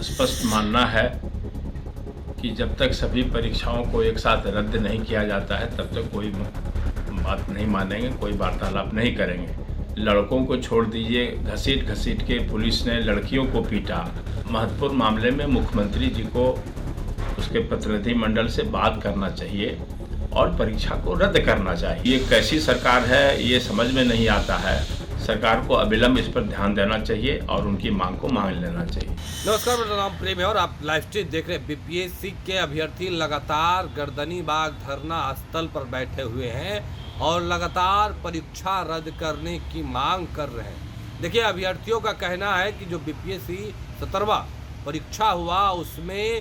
स्पष्ट मानना है कि जब तक सभी परीक्षाओं को एक साथ रद्द नहीं किया जाता है तब तक कोई बात नहीं मानेंगे, कोई वार्तालाप नहीं करेंगे। लड़कों को छोड़ दीजिए, घसीट घसीट के पुलिस ने लड़कियों को पीटा। महत्वपूर्ण मामले में मुख्यमंत्री जी को उसके प्रतिनिधिमंडल से बात करना चाहिए और परीक्षा को रद्द करना चाहिए। ये कैसी सरकार है ये समझ में नहीं आता है। सरकार को अविलंब इस पर ध्यान देना चाहिए और उनकी मांग को मान लेना चाहिए। नमस्कार, मेरा नाम प्रेम है और आप लाइव स्ट्रीम देख रहे हैं। बीपीएससी के अभ्यर्थी लगातार गर्दनी बाग धरना स्थल पर बैठे हुए हैं और लगातार परीक्षा रद्द करने की मांग कर रहे हैं। देखिए, अभ्यर्थियों का कहना है कि जो बीपीएससी 17वां परीक्षा हुआ उसमें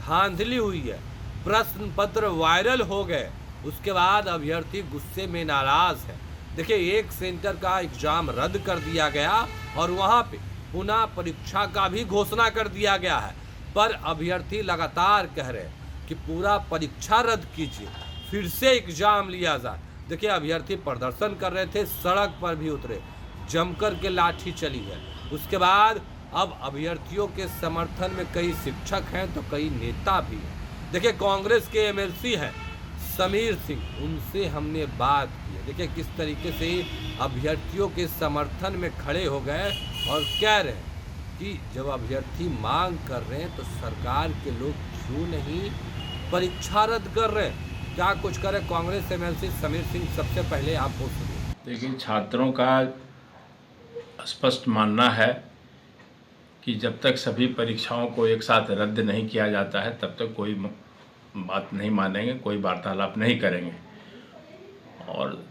धांधली हुई है, प्रश्न पत्र वायरल हो गए, उसके बाद अभ्यर्थी गुस्से में नाराज है। देखिए, एक सेंटर का एग्जाम रद्द कर दिया गया और वहाँ पे पुनः परीक्षा का भी घोषणा कर दिया गया है, पर अभ्यर्थी लगातार कह रहे हैं कि पूरा परीक्षा रद्द कीजिए, फिर से एग्जाम लिया जाए। देखिए, अभ्यर्थी प्रदर्शन कर रहे थे, सड़क पर भी उतरे, जमकर के लाठी चली है। उसके बाद अब अभ्यर्थियों के समर्थन में कई शिक्षक हैं तो कई नेता भी हैं। देखिए, कांग्रेस के एमएलसी हैं समीर सिंह, उनसे हमने बात की है। देखिए किस तरीके से अभ्यर्थियों के समर्थन में खड़े हो गए और कह रहे हैं कि जब अभ्यर्थी मांग कर रहे हैं तो सरकार के लोग क्यों नहीं परीक्षा रद्द कर रहे हैं। क्या कुछ करे कांग्रेस एमएलसी समीर सिंह, सबसे पहले आपको सुनिए। लेकिन छात्रों का स्पष्ट मानना है कि जब तक सभी परीक्षाओं को एक साथ रद्द नहीं किया जाता है तब तक कोई बात नहीं मानेंगे, कोई वार्तालाप नहीं करेंगे। और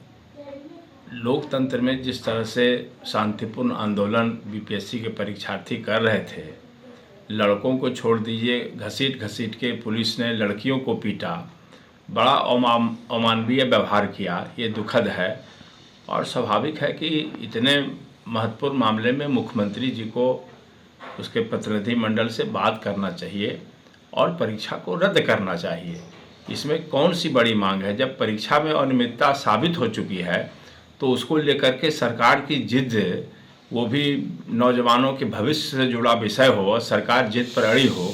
लोकतंत्र में जिस तरह से शांतिपूर्ण आंदोलन बीपीएससी के परीक्षार्थी कर रहे थे, लड़कों को छोड़ दीजिए, घसीट घसीट के पुलिस ने लड़कियों को पीटा, बड़ा अमानवीय व्यवहार किया, ये दुखद है। और स्वाभाविक है कि इतने महत्वपूर्ण मामले में मुख्यमंत्री जी को उसके प्रतिनिधिमंडल से बात करना चाहिए और परीक्षा को रद्द करना चाहिए। इसमें कौन सी बड़ी मांग है? जब परीक्षा में अनियमितता साबित हो चुकी है तो उसको लेकर के सरकार की जिद, वो भी नौजवानों के भविष्य से जुड़ा विषय हो, सरकार जिद पर अड़ी हो,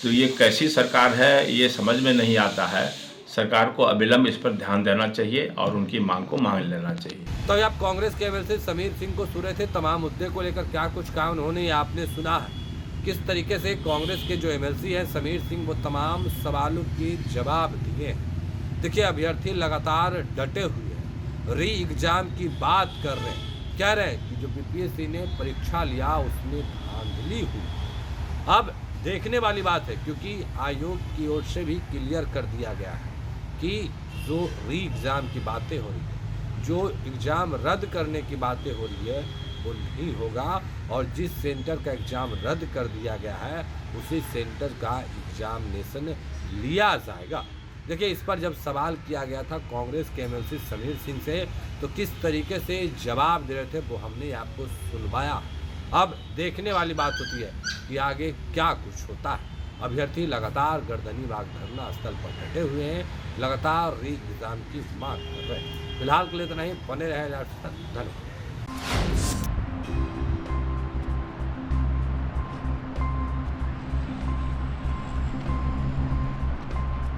तो ये कैसी सरकार है ये समझ में नहीं आता है। सरकार को अविलंब इस पर ध्यान देना चाहिए और उनकी मांग को मान लेना चाहिए। तो आप कांग्रेस के एमएलसी समीर सिंह को सुन रहे थे, तमाम मुद्दे को लेकर क्या कुछ कहा उन्होंने, आपने सुना है किस तरीके से कांग्रेस के जो एमएलसी हैं समीर सिंह, वो तमाम सवालों के जवाब दिए हैं। देखिए, अभ्यर्थी लगातार डटे हुए हैं, री एग्जाम की बात कर रहे हैं, कह रहे हैं कि जो बीपीएससी ने परीक्षा लिया उसमें धांधली हुई। अब देखने वाली बात है, क्योंकि आयोग की ओर से भी क्लियर कर दिया गया है कि जो री एग्ज़ाम की बातें हो रही है, जो एग्ज़ाम रद्द करने की बातें हो रही है, वो नहीं होगा। और जिस सेंटर का एग्ज़ाम रद्द कर दिया गया है उसी सेंटर का एग्जामिनेशन लिया जाएगा। देखिए, इस पर जब सवाल किया गया था कांग्रेस के एमएलसी समीर सिंह से, तो किस तरीके से जवाब दे रहे थे वो हमने आपको सुनवाया। अब देखने वाली बात होती है कि आगे क्या कुछ होता है। अभ्यर्थी लगातार गर्दनी बाग धरना स्थल पर डटे हुए हैं, लगातार री एग्जाम की मांग कर रहे हैं। फिलहाल के लिए इतना ही, बने रहे। धन्यवाद।